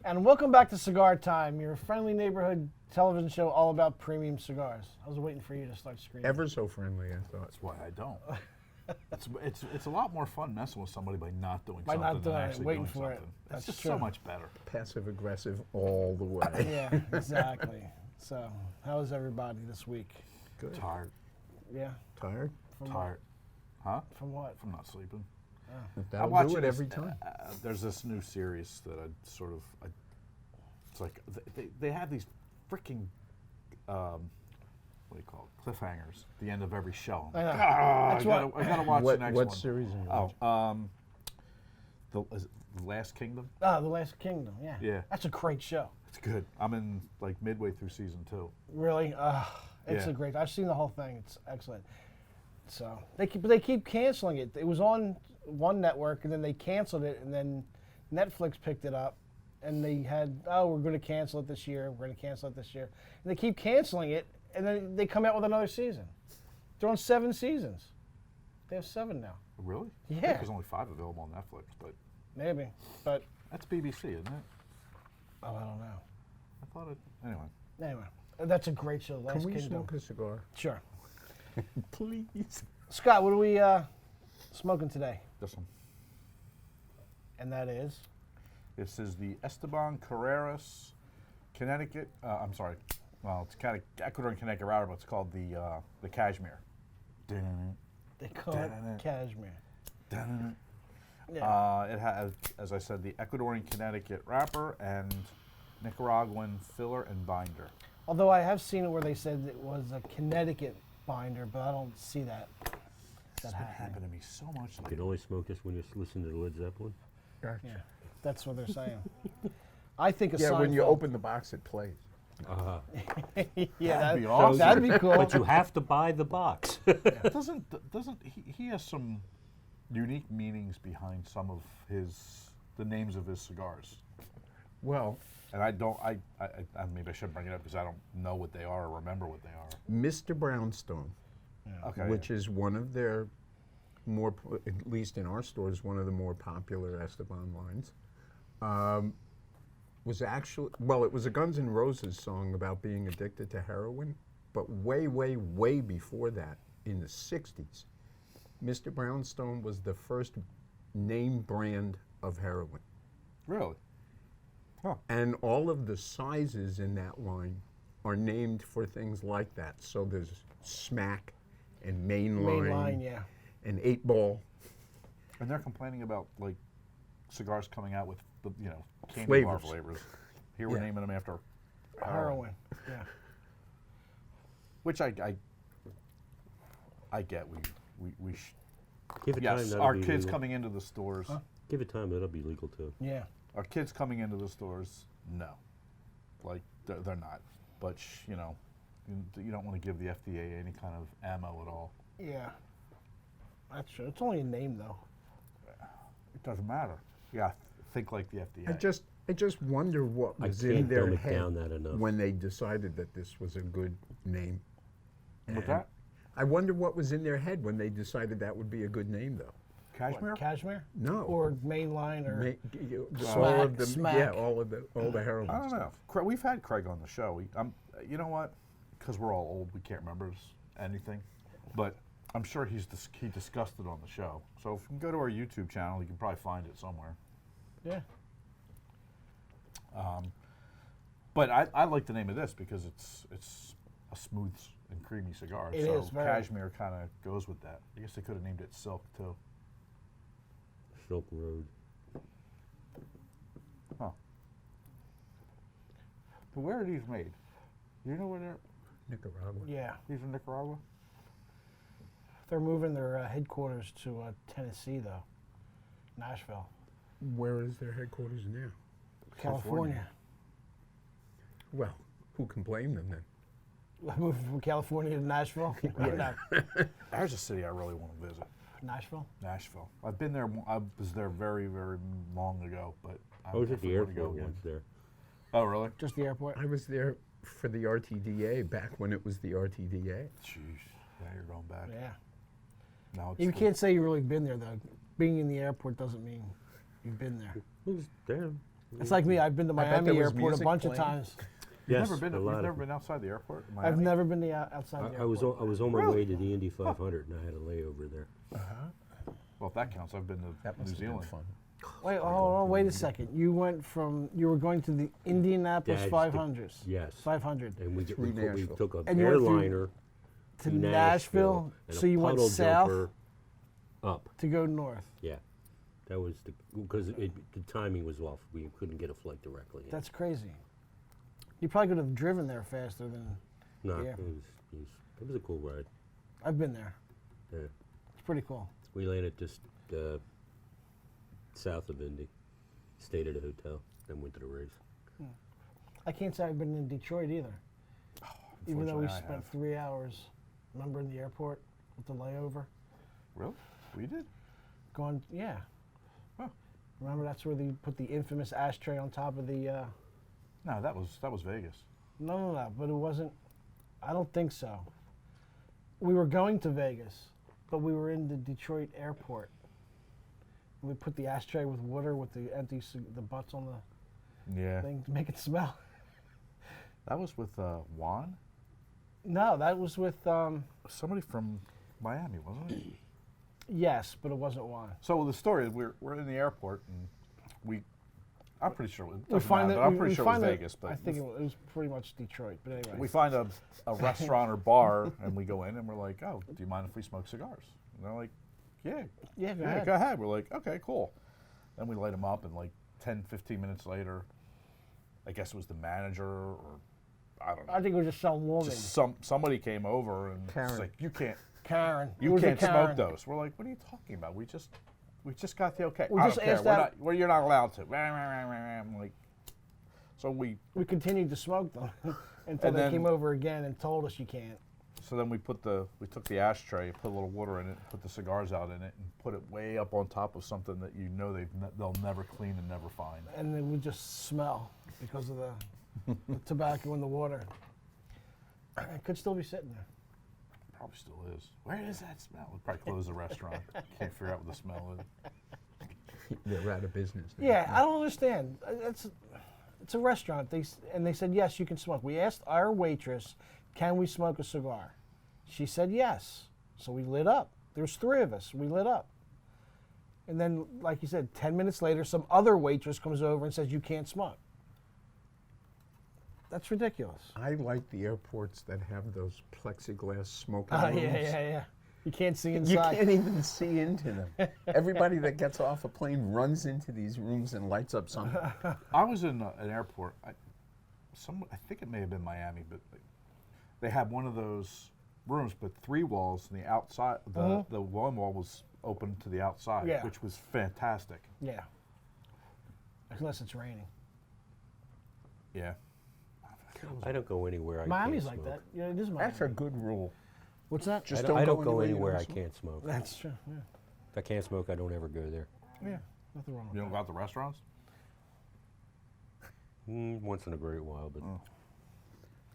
And welcome back to Cigar Time, your friendly neighborhood television show all about premium cigars. I was waiting for you to start screaming. Ever so friendly, I thought. That's why I don't. It's a lot more fun messing with somebody by not doing By something not doing than it, actually waiting doing for it. something. That's It's just true. so much better. Passive aggressive all the way. Yeah, exactly. So, how is everybody this week? Good. Tired. Yeah? Tired? From Tired. Huh? What? From what? From not sleeping. That'll watching do it this, every time. There's this new series that it's like they have these freaking what do you call it? Cliffhangers at the end of every show. I know. I gotta watch the next What one. series are you watching? Is it The Last Kingdom. Oh, The Last Kingdom, yeah. Yeah. That's a great show. It's good. I'm in like midway through season 2. Really? It's Yeah. a great. I've seen the whole thing. It's excellent. So they keep canceling it. It was on one network, and then they canceled it, and then Netflix picked it up, and they had, we're going to cancel it this year. We're going to cancel it this year, and they keep canceling it, and then they come out with another season. They're on 7 seasons. They have 7 now. Really? Yeah. I think there's only 5 available on Netflix, but Maybe, but that's BBC, isn't it? I don't know. I thought it. Anyway. Anyway, that's a great show. Last Can we Kingdom. smoke a cigar? Sure. Please. Scott, what are we smoking today? This one. And that is. This is the Esteban Carreras Connecticut. I'm sorry. Well, it's kind of Ecuador and Connecticut router, but it's called the Cashmere. They call it Cashmere. It has, as I said, the Ecuadorian Connecticut wrapper and Nicaraguan filler and binder. Although I have seen it where they said it was a Connecticut binder, but I don't see that. It's been happening to me so much You lately. can only smoke this when you listen to the Led Zeppelin. Gotcha. Yeah, that's what they're saying. I think a Yeah, when you Seinfeld- open the box, it plays. yeah, That'd be awesome. That'd be cool. But you have to buy the box. Doesn't he has some unique meanings behind some of the names of his cigars. Well, And I maybe I shouldn't bring it up because I don't know what they are or remember what they are. Mr. Brownstone, Okay. which is one of their more, at least in our stores, one of the more popular Esteban lines, was actually, well, it was a Guns N' Roses song about being addicted to heroin, but way, way, way before that, in the 60s, Mr. Brownstone was the first name brand of heroin. Really? And all of the sizes in that line are named for things like that. So there's Smack and Mainline, Main line, yeah. and 8-Ball. And they're complaining about like cigars coming out with the candy bar Flavors. flavors. Here we're Yeah. naming them after Heroin. Yeah. which I get. We Give it yes, time, that'll our be kids legal. coming into the stores. Give it time, that'll be legal too. Yeah. Our kids coming into the stores, no, like they're not. But you don't want to give the FDA any kind of ammo at all. Yeah. That's true. It's only a name, though. It doesn't matter. Yeah, think like the FDA. I just wonder what I was in can't their dumb it head down that enough. when they decided that this was a good name. With And that, I wonder what was in their head when they decided that would be a good name, though. Cashmere. What, Cashmere? No. Or Mainline or. All of the Smack. yeah, all the heroin I don't stuff. know. We've had Craig on the show. You know what? Because we're all old, we can't remember anything. But I'm sure he discussed it on the show. So if you can go to our YouTube channel, you can probably find it somewhere. Yeah. But I like the name of this because it's a smooth and creamy cigar. It so is very. Cashmere kind of goes with that. I guess they could have named it Silk too. Silk Road. Huh. But where are these made? Do you know where they're? Nicaragua. Yeah. These are Nicaragua. They're moving their headquarters to Tennessee, though. Nashville. Where is their headquarters now? California. Well, who can blame them then? Moving from California to Nashville? No. There's a city I really want to visit. Nashville? Nashville. I've been there. I was there very, very long ago, but I was at the definitely wanna airport go once there. Oh, really? Just the airport? I was there for the RTDA back when it was the RTDA. Jeez. Now you're going back. Yeah. Now it's You can't say you've really been there, though. Being in the airport doesn't mean you've been there. It was there. It's like me. I've been to I bet Miami there was Airport a music bunch of playing. times. You've Yes, never been. a You've lot never of been outside the airport. In I've Miami? never been to outside the I was airport. on, I was on my Really? way to the Indy 500 and I had a layover there. Well, if that counts, I've been to That New must have been Zealand. fun. Wait, hold on, wait a second. You were going to the Indianapolis Dad's 500s. Yes. 500 And we Through Nashville. took an And you went through airliner to to Nashville. and So a you went puddle south jumper up. to go north. Yeah. That was because the timing was off. We couldn't get a flight directly. in. That's crazy. You probably could have driven there faster than. No, yeah. it was a cool ride. I've been there. Yeah. It's pretty cool. We landed just south of Indy, stayed at a hotel, then went to the race. I can't say I've been in Detroit either. Even though we Unfortunately, I spent have. 3 hours, remember, in the airport with the layover? Really? We did. Going, yeah. Huh. Remember, that's where they put the infamous ashtray on top of the. No, that was Vegas. No, but it wasn't. I don't think so. We were going to Vegas, but we were in the Detroit airport. We put the ashtray with water with the the butts on the Yeah. thing to make it smell. That was with Juan. No, that was with. Somebody from Miami, wasn't it? Yes, but it wasn't wine. So the story is we're in the airport and I'm pretty sure it We doesn't find matter, that but I'm we pretty sure it was find that- Vegas. But I think it was pretty much Detroit. But anyway, we find a restaurant or bar and we go in and we're like, oh, do you mind if we smoke cigars? And they're like, yeah, yeah, go yeah, ahead. go ahead. We're like, okay, cool. Then we light them up and like 10, 15 minutes later, I guess it was the manager or I don't know. I think it was just some woman, Just somebody came over and Karen. was like, you can't Karen. It you was a can't smoke Karen. those. We're like, what are you talking about? We just got the okay. We I just don't care. asked We're that- not, well, you're not allowed to. I'm like, so we continued to smoke them until And they then- came over again and told us you can't. so then we took the ashtray, put a little water in it, put the cigars out in it, and put it way up on top of something that you know they'll never clean and never find. And it would just smell because of the tobacco in the water. It could still be sitting there. Probably still is. Where is that smell? We'll probably close the restaurant. Can't figure out what the smell is. They're out of business now. Yeah, I don't understand. It's a restaurant. They said yes, you can smoke. We asked our waitress, can we smoke a cigar? She said yes. So we lit up. There's 3 of us. We lit up. And then, like you said, 10 minutes later, some other waitress comes over and says you can't smoke. That's ridiculous. I like the airports that have those plexiglass smoking Oh, rooms. yeah. You can't see You inside. can't even see into them. Everybody that gets off a plane runs into these rooms and lights up something. I was in an airport. I think it may have been Miami, but they had one of those rooms, but 3 walls, and the outside, the one wall was open to the outside, Yeah. which was fantastic. Yeah. Unless it's raining. Yeah. I don't go anywhere I Miami's can't like smoke. that. Yeah, it is Miami. That's a good rule. What's that? Just I don't go go anywhere you anywhere don't I smoke. can't smoke. That's true. Yeah. If I can't smoke, I don't ever go there. Yeah. Nothing wrong with You don't that. go out to restaurants? Once in a great while, but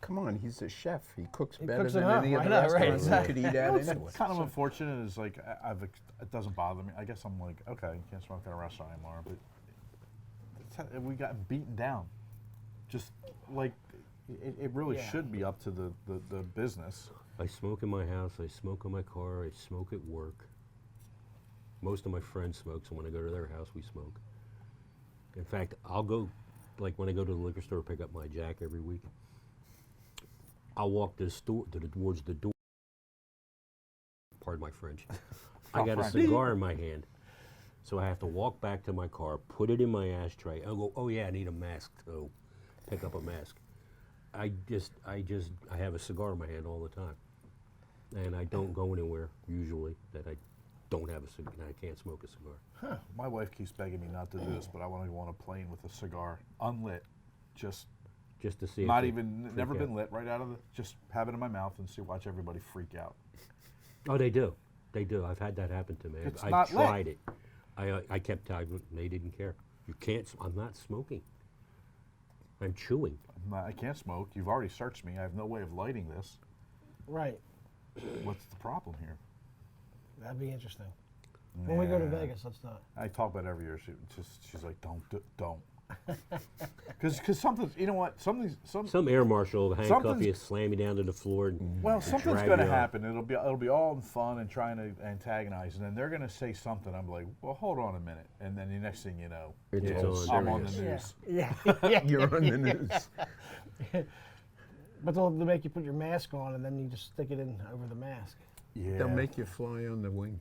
Come on, he's a chef. He cooks He better cooks than enough. any I other know, right, restaurant you could eat You know at what's anyway. kind of unfortunate is like it doesn't bother me. I guess I'm like, okay, you can't smoke at a restaurant anymore, but we got beaten down. Just like it really Yeah. should be up to the business. I smoke in my house, I smoke in my car, I smoke at work. Most of my friends smoke, so when I go to their house, we smoke. In fact, I'll go, like when I go to the liquor store, pick up my Jack every week. I'll walk towards the door. Pardon my French. I got a French. cigar in my hand, so I have to walk back to my car, put it in my ashtray. I'll go, oh yeah, I need a mask too. Pick up a mask. I have a cigar in my hand all the time, and I don't go anywhere usually that I don't have a cigar. I can't smoke a cigar. My wife keeps begging me not to do this, but I want to go on a plane with a cigar, unlit, just Just to see. if not they even, freak never out. been lit, right out of just have it in my mouth and watch everybody freak out. Oh, they do. They do. I've had that happen to me. It's I not lit. tried it. I kept telling. They didn't care. You can't. I'm not smoking. I'm chewing. I can't smoke. You've already searched me. I have no way of lighting this. Right. What's the problem here? That'd be interesting. When we go to Yeah. Vegas, let's not. I talk about it every year. She's like, don't. Because something's, you know what, some Some air marshal will handcuff Something's- you, slam you down to the floor. And well, something's drag going to you out. happen. It'll be all in fun and trying to antagonize, and then they're going to say something. I'm like, well, hold on a minute, and then the next thing you know, It's yeah, all I'm on the serious. news. Yeah. You're on the news. But they'll make you put your mask on, and then you just stick it in over the mask. Yeah, They'll make you fly on the wing.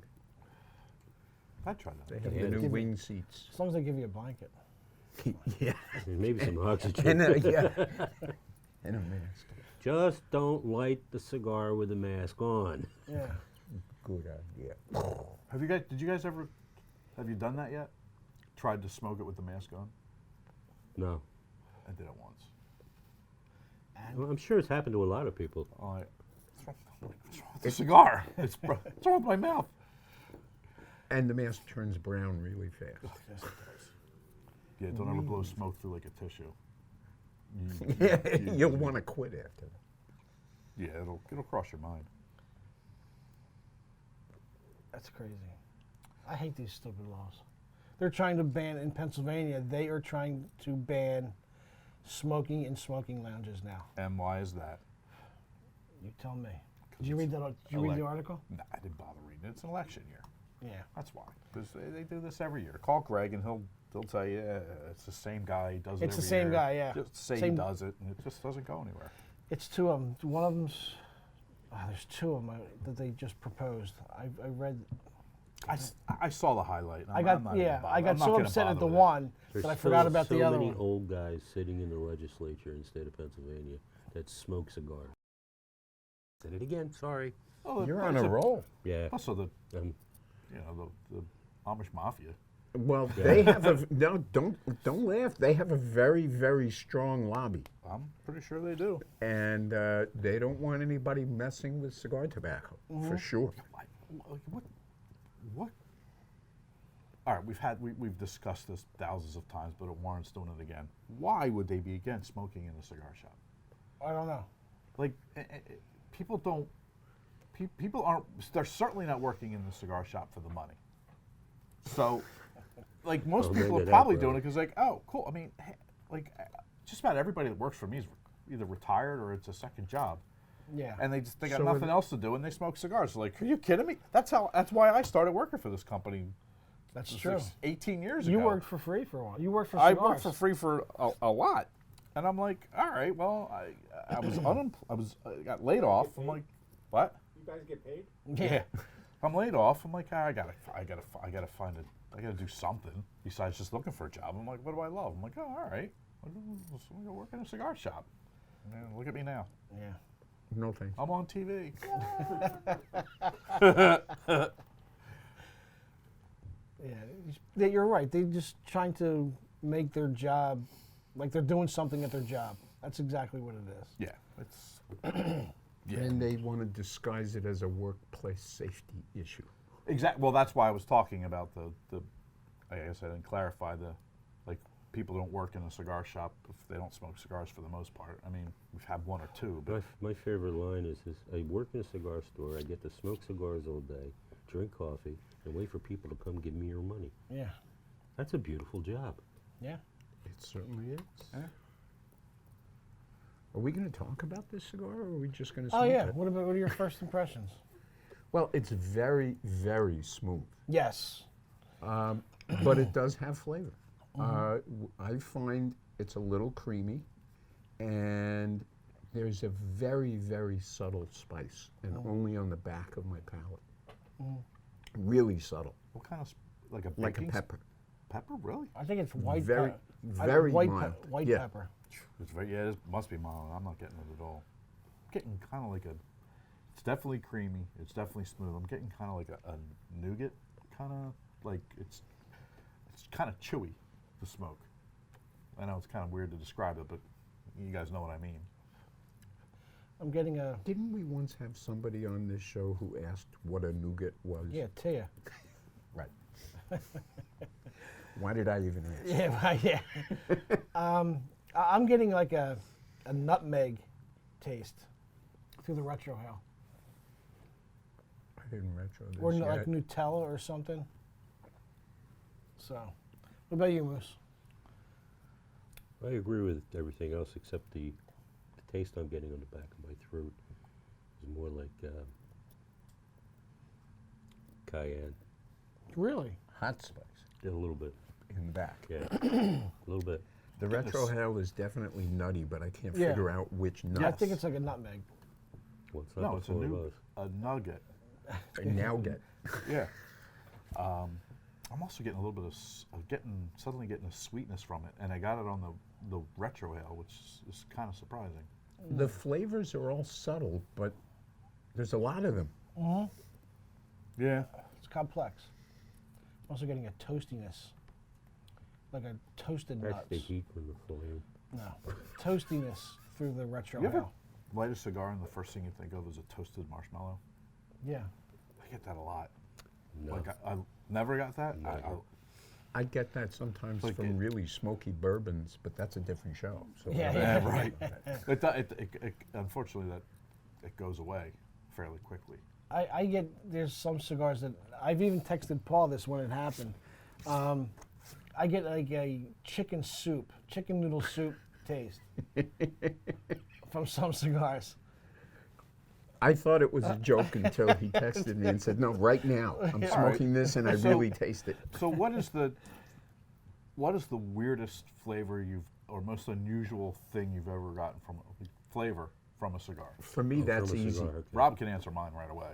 I tried that. They have Yeah. the new Give wing seats. As long as they give you a blanket. Yeah. And maybe some oxygen. And yeah. And a mask. Just don't light the cigar with the mask on. Yeah. Good idea. Did you guys ever, have you done that yet? Tried to smoke it with the mask on? No. I did it once. Well, I'm sure it's happened to a lot of people. What's wrong with the cigar? What's wrong with my mouth? And the mask turns brown really fast. Yeah, don't ever blow smoke through like a tissue. You'll want to quit after that. Yeah, it'll cross your mind. That's crazy. I hate these stupid laws. They're trying to ban, in Pennsylvania, they are trying to ban smoking in smoking lounges now. And why is that? You tell me. Did you read that? Did you read the article? Nah, I didn't bother reading it. It's an election year. Yeah. That's why. Because they do this every year. Call Greg and he'll tell you it's the same guy. He does it It's the every same year. guy, yeah. Just say he Same- does it, and it just doesn't go anywhere. It's two of them. One of them's, there's two of them that they just proposed. I read, I saw the highlight. and I I'm got, not even yeah, bothered. I I'm got not so gonna upset at bother the with it. one There's that I forgot about so the other many one. old guys sitting in the legislature in the state of Pennsylvania that smoke cigars. Said it again. Sorry. Oh, You're on a roll. Yeah. Also, the Um, the Amish mafia. Well, they have a no. Don't laugh. They have a very, very strong lobby, I'm pretty sure they do. and they don't want anybody messing with cigar tobacco for sure. What? All right, we've discussed this thousands of times, but Warren's doing it again. Why would they be against smoking in a cigar shop? I don't know. Like, people don't. People aren't. They're certainly not working in the cigar shop for the money. So, like, most Oh, people maybe are that, probably bro. doing it because, like, oh, cool. I mean, like, just about everybody that works for me is either retired or it's a second job. Yeah. And they got So nothing else to do, and they smoke cigars. Like, are you kidding me? That's why I started working for this company. That's It's true. like 18 years You ago. worked for free for a while. You worked for I cigars. worked for free for a lot, and I'm like, all right, well, I was I got laid off. I'm like, what? You guys get paid? Yeah. I'm laid off. I'm like, I gotta find it. I gotta do something besides just looking for a job. I'm like, what do I love? I'm like, oh, all right, I'm gonna work in a cigar shop. Man, look at me now. Yeah. No thanks. I'm on TV. Yeah. You're right. They're just trying to make their job like they're doing something at their job. That's exactly what it is. Yeah, it's yeah. And they want to disguise it as a workplace safety issue. Exactly. Well, that's why I was talking about the. I guess I didn't clarify like people don't work in a cigar shop if they don't smoke cigars for the most part. I mean, we've had one or two, but my favorite line is I work in a cigar store. I get to smoke cigars all day, drink coffee, and wait for people to come give me your money. Yeah. That's a beautiful job. Yeah. It certainly is. Yeah. Are we going to talk about this cigar, or are we just going to Oh smoke yeah. it? What are your first impressions? Well, it's very, very smooth, Yes. but it does have flavor. I find it's a little creamy, and there's a very, very subtle spice, and only on the back of my palate. Really subtle, what kind of like a like a baking pepper. Pepper, really? I think it's white. Very, pepper. very white mild. white Yeah. pepper. It's very, yeah, it must be mild. I'm not getting it at all. I'm getting kind of like it's definitely creamy. It's definitely smooth. I'm getting kind of like a nougat, kind of like it's kind of chewy, the smoke. I know it's kind of weird to describe it, but you guys know what I mean. I'm getting a Didn't we once have somebody on this show who asked what a nougat was? Tia. Right. Why did I even ask? Yeah, right, yeah. I'm getting like a nutmeg taste through the retrohale, I didn't retro this or yet. like Nutella or something. So, what about you, Moose? I agree with everything else except the taste I'm getting on the back of my throat is more like cayenne. Really? Hot spice Yeah, a little bit. in the back. Yeah, a little bit. The retro hell is definitely nutty, but I can't Yeah. figure out which nut. I think it's like a nutmeg. Well, it's not No, it's a before it new was. a nugget. I now get. Yeah. I'm also getting a little bit of suddenly getting a sweetness from it, and I got it on the retro ale, which is kind of surprising. The flavors are all subtle, but there's a lot of them. Yeah. It's complex. I'm also getting a toastiness, like a toasted That's nuts. the heat from the flame. No, toastiness through the retro You ever ale. light a cigar and the first thing you think of is a toasted marshmallow? Yeah. I get that a lot. No. Like I never got that. Never. I get that sometimes Like from it- really smoky bourbons, but that's a different show. So Yeah, Yeah, right. Unfortunately, it goes away fairly quickly. I get, there's some cigars that, I've even texted Paul this when it happened. I get like a chicken noodle soup taste from some cigars. I thought it was a joke until he texted me and said, "No, right now I'm smoking this and I So- really taste it." So what is the weirdest flavor or most unusual thing you've ever gotten from a cigar? For me, that's From a easy. cigar, okay. Rob can answer mine right away.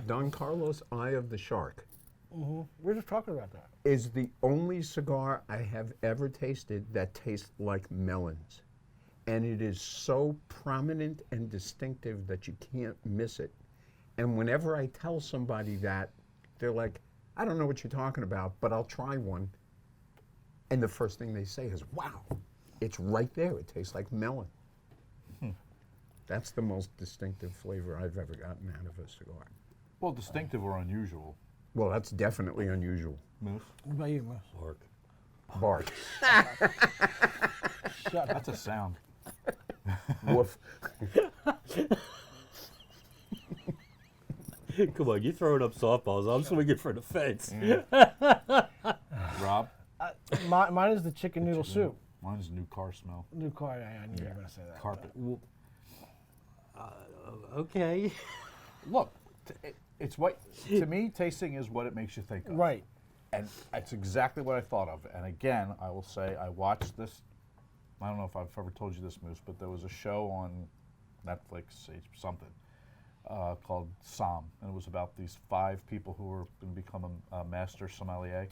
Don Carlos Eye of the Shark We're just talking about that. is the only cigar I have ever tasted that tastes like melons. And it is so prominent and distinctive that you can't miss it. And whenever I tell somebody that, they're like, "I don't know what you're talking about, but I'll try one." And the first thing they say is, "Wow, it's right there. It tastes like melon." That's the most distinctive flavor I've ever gotten out of a cigar. Well, distinctive or unusual. Well, that's definitely unusual. Moose? What about you, Moose? Bark. Bark. Shut up. That's a sound. Woof. Come on, you're throwing up softballs. I'm swinging for the fence. Rob? Mine is the chicken noodle soup. Mine's new car smell. New car, I knew you were going to say that. Carpet. Okay. Look, it's what, to me, tasting is what it makes you think of. Right. And it's exactly what I thought of. And again, I will say I watched this. I don't know if I've ever told you this, Moose, but there was a show on Netflix, something, called Som, and it was about these 5 people who were going to become a master sommelier,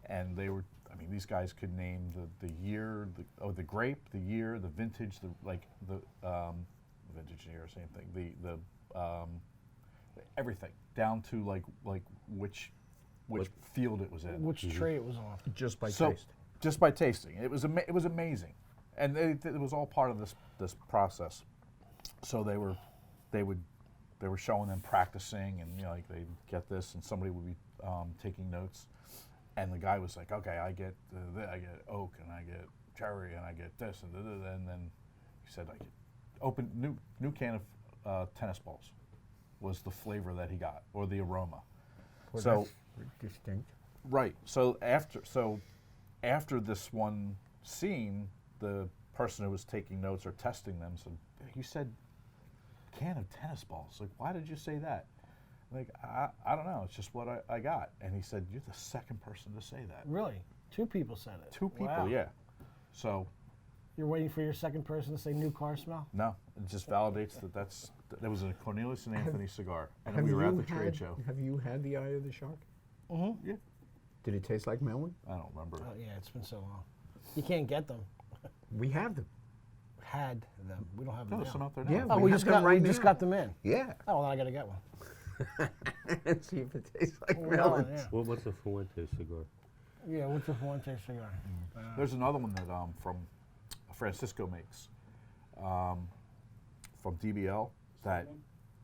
and they were. I mean, these guys could name the year, the grape, the year, the vintage, the vintage year, same thing. The everything down to like which field it was in. Which tray it was on. Just by So, taste. just by tasting, it was amazing, and it was all part of this process. So they were showing them practicing, and like they get this, and somebody would be taking notes, and the guy was like, "Okay, I get oak, and I get cherry, and I get this, and then he said, "I get open new can of tennis balls," was the flavor that he got or the aroma. Well, So. that's distinct. Right. So after this one scene, the person who was taking notes or testing them said, "You said can of tennis balls. Like, why did you say that?" Like, I don't know. It's just what I got. And he said, "You're the second person to say that." Really? 2 people said it. 2 people, Wow. yeah. So You're waiting for your second person to say new car smell? no, it just validates that was a Cornelius and Anthony cigar, and we were at the trade show. Have you had the Eye of the Shark? Mm-hmm. Yeah. Did it taste like melon? I don't remember. Oh, yeah, it's been so long. You can't get them. We have them. Had them. We don't have them No, now. there's some out there now. Yeah. Oh, We we have just them got right we just now. got them in. Yeah. Oh, well, then I got to get one. See if it tastes like Well, melon. yeah. What's a Fuente cigar? Yeah, what's the Fuente cigar? There's another one that from Francisco makes from DBL that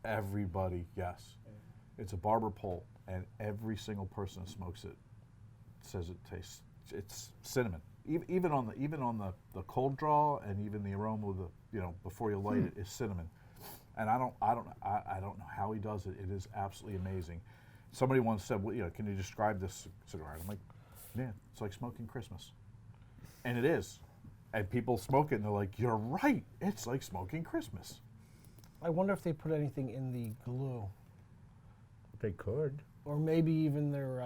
everybody, yes, it's a barber pole, and every single person who smokes it says it tastes. It's cinnamon. Even on the cold draw, and even the aroma of before you light it is cinnamon. And I don't know how he does it. It is absolutely amazing. Somebody once said, well, can you describe this cigar? And I'm like, yeah, it's like smoking Christmas, and it is. and people smoke it, and they're like, "You're right. It's like smoking Christmas." I wonder if they put anything in the glue, They could. or maybe even their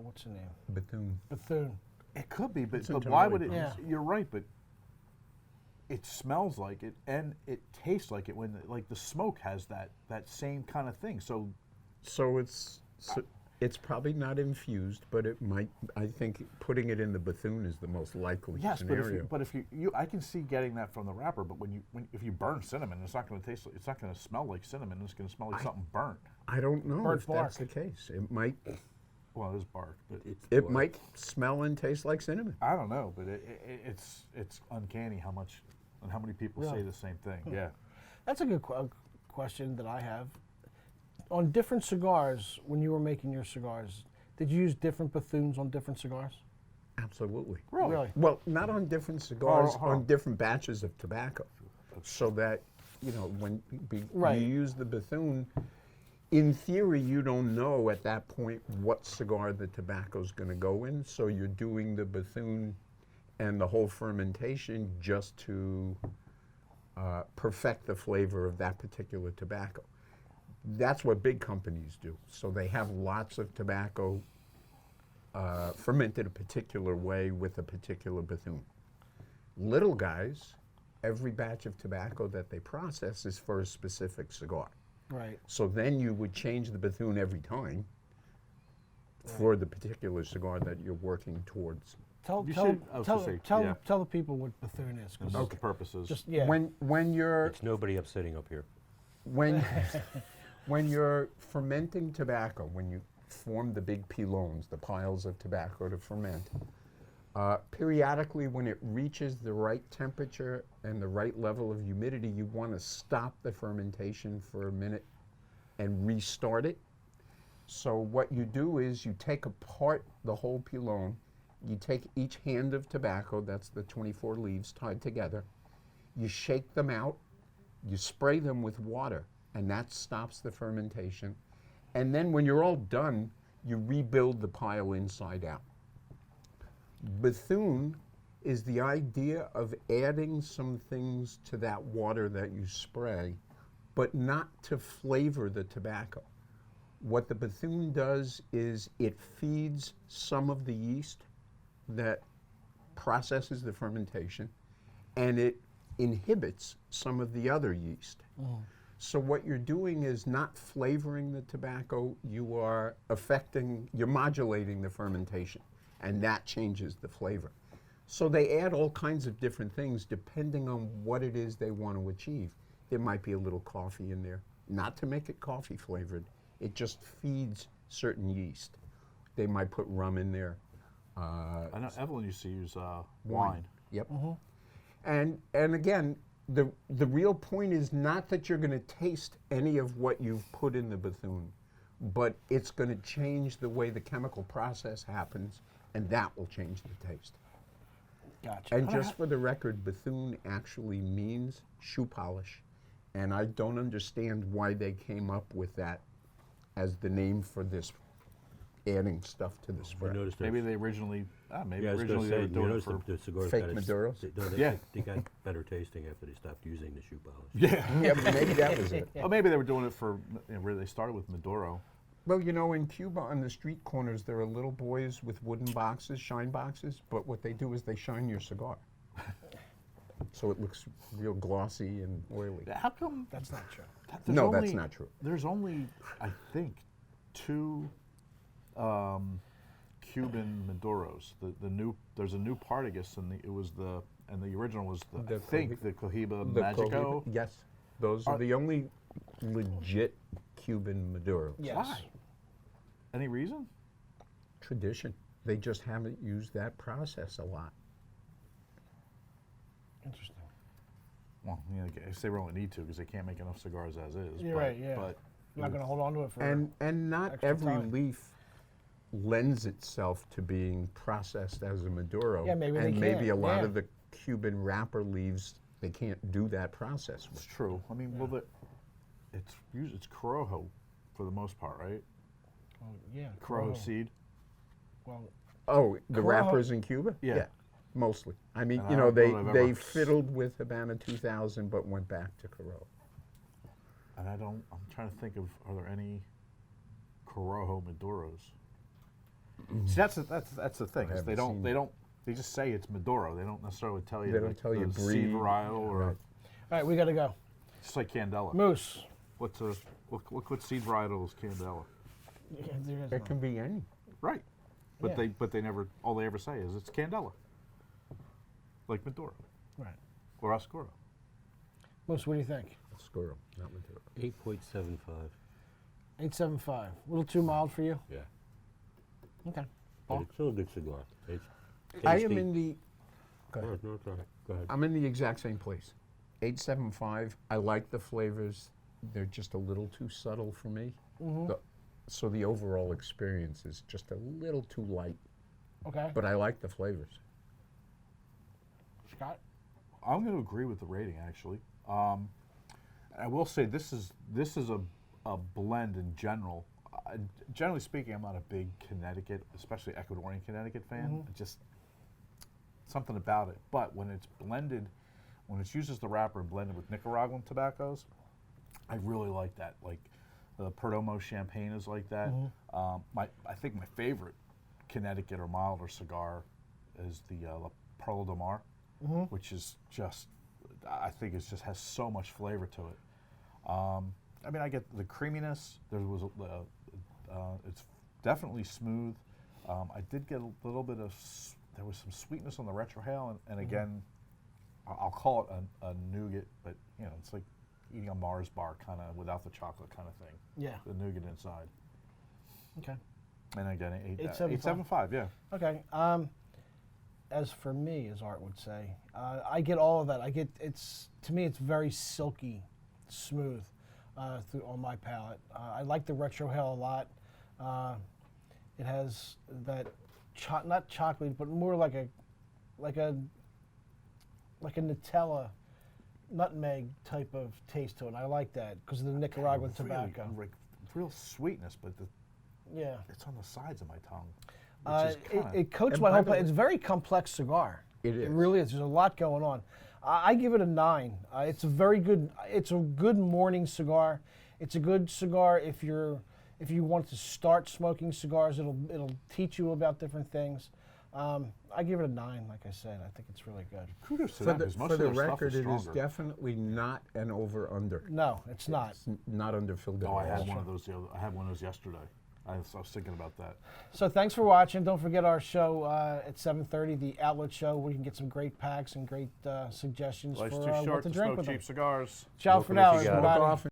what's the name? Bethune. Bethune. It could be, but It's why would it? entirely possible. You're right, but it smells like it, and it tastes like it when like the smoke has that same kind of thing. So So it's probably not infused, but it might. I think putting it in the Bethune is the most likely yes, scenario. but if you I can see getting that from the wrapper, but if you burn cinnamon, it's not going to taste. It's not going to smell like cinnamon. It's going to smell like something burnt. I don't know Burnt if that's the bark. case. It might. Well, it is bark, but It might smell and taste like cinnamon. I don't know. But it's uncanny how many people say Really? the same thing. Yeah. That's a good question that I have. On different cigars, when you were making your cigars, did you use different Bethunes on different cigars? Absolutely. Really? Well, not on different cigars, hold on on. different batches of tobacco. So that, when Right. you use the Bethune, in theory, you don't know at that point what cigar the tobacco's going to go in. So you're doing the Bethune and the whole fermentation just to perfect the flavor of that particular tobacco. That's what big companies do. So they have lots of tobacco fermented a particular way with a particular Bethune. Little guys, every batch of tobacco that they process is for a specific cigar. Right. So then you would change the Bethune every time for the particular cigar that you're working towards. Tell You tell should- I was tell, gonna say, tell, yeah. tell the people what Bethune is. 'Cause Multi purposes. just yeah. When you're It's nobody up sitting up here. when when you're fermenting tobacco, when you form the big pilons, the piles of tobacco to ferment, periodically when it reaches the right temperature and the right level of humidity, you want to stop the fermentation for a minute and restart it. So what you do is you take apart the whole pilon, you take each hand of tobacco, that's the 24 leaves tied together, you shake them out, you spray them with water, and that stops the fermentation. And then when you're all done, you rebuild the pile inside out. Bethune is the idea of adding some things to that water that you spray, but not to flavor the tobacco. What the Bethune does is it feeds some of the yeast that processes the fermentation, and it inhibits some of the other yeast. So what you're doing is not flavoring the tobacco, you're modulating the fermentation, and that changes the flavor. So they add all kinds of different things depending on what it is they want to achieve. There might be a little coffee in there, not to make it coffee flavored, it just feeds certain yeast. They might put rum in there. I know Evelyn used to use wine. Yep. And again, the real point is not that you're going to taste any of what you've put in the Bethune, but it's going to change the way the chemical process happens, and that will change the taste. Gotcha. And just for the record, Bethune actually means shoe polish, and I don't understand why they came up with that as the name for this, adding stuff to the I spread. noticed Maybe that. they originally. Maybe Yeah, I was originally going they to were say, you doing it noticed for. the cigars fake got Maduros? No, Yeah. they got better tasting after they stopped using the shoe polish. Yeah. Yeah, but maybe that was it. Oh, maybe they were doing it for where they started with Maduro. Well, in Cuba on the street corners, there are little boys with wooden boxes, shine boxes, but what they do is they shine your cigar. So it looks real glossy and oily. How come? That's not true. there's No, only- that's not true. There's only, I think, 2 Cuban Maduros. There's a new Partagas, and the original was The I think the Cohiba The Magico. Cohiba- Yes, those are the only legit Cuban Maduros. Yes. Why? Any reason? Tradition. They just haven't used that process a lot. Interesting. Well, I guess they really need to because they can't make enough cigars as is. You're but, right, yeah. But You're not going to hold on to it for. And not extra every time. leaf lends itself to being processed as a Maduro. Yeah, maybe they and maybe can't, a lot yeah. of the Cuban wrapper leaves, they can't do that process it's with. true. I mean, it's Corojo for the most part, right? Oh, yeah. Corojo seed. Well, Oh, the Corojo- wrappers in Cuba? Yeah. Mostly. I mean, And you I know, don't know that I've they ever fiddled with Havana 2000, but went back to Corojo. And I'm trying to think of, are there any Corojo Maduros? See, that's the thing. Is haven't seen they just say it's Maduro. They don't necessarily tell you. They don't tell you the breed. seed varietal or Right. All right, we got to go. just like Candela. Moose. What seed varietal is Candela? Yeah, there is There none. can be any. Right. But Yeah. they never, all they ever say is it's Candela. Like Maduro Right. or Oscuro. Moose, what do you think? Squirrel, not Maduro. 8.75. 875. A little too mild for you? Yeah. Okay. But it's still a good cigar. It's I am tasty. in the. Go No, ahead. no, go ahead. Go ahead. I'm in the exact same place. 875. I like the flavors. They're just a little too subtle for me. So the overall experience is just a little too light. Okay. But I like the flavors. Scott? I'm going to agree with the rating actually. I will say this is a blend in general. Generally speaking, I'm not a big Connecticut, especially Ecuadorian Connecticut fan. Just something about it. But when it's blended, when it's used as the wrapper and blended with Nicaraguan tobaccos, I really like that. Like the Perdomo Champagne is like that. I think my favorite Connecticut or milder cigar is the La Perla de Mar, which is just, I think it just has so much flavor to it. I mean, I get the creaminess. There was it's definitely smooth. I did get a little bit of, there was some sweetness on the retrohale, and again, I'll call it a nougat, but you know, it's like eating a Mars bar kind of without the chocolate kind of thing. Yeah. The nougat inside. Okay. And again, 875. 875, yeah. Okay. As for me, as Art would say, I get all of that. I get to me, it's very silky, smooth on my palate. I like the retrohale a lot. It has that not chocolate, but more like a Nutella, nutmeg type of taste to it. I like that because of the Nicaraguan tobacco. Like, real sweetness, but Yeah. it's on the sides of my tongue. Which is kinda, It coats And my by whole the palate. way- It's a very complex cigar. It is. It really is. There's a lot going on. I give it a 9. It's a very good. It's a good morning cigar. It's a good cigar if you want to start smoking cigars. It'll teach you about different things. I give it a 9. Like I said, I think it's really good. kudos to For them, the, because most for of the their stuff record, is it is stronger. definitely not an over/under. No, it's not. It's not under-filled. No, I at all. had one of those. I had one of those yesterday. I was thinking about that. So thanks for watching. Don't forget our show at 7:30, the Outlet Show, where you can get some great packs and great suggestions Life's for too what short to to drink smoke with them. cheap cigars. Ciao Look for what now, you got. everybody. Look off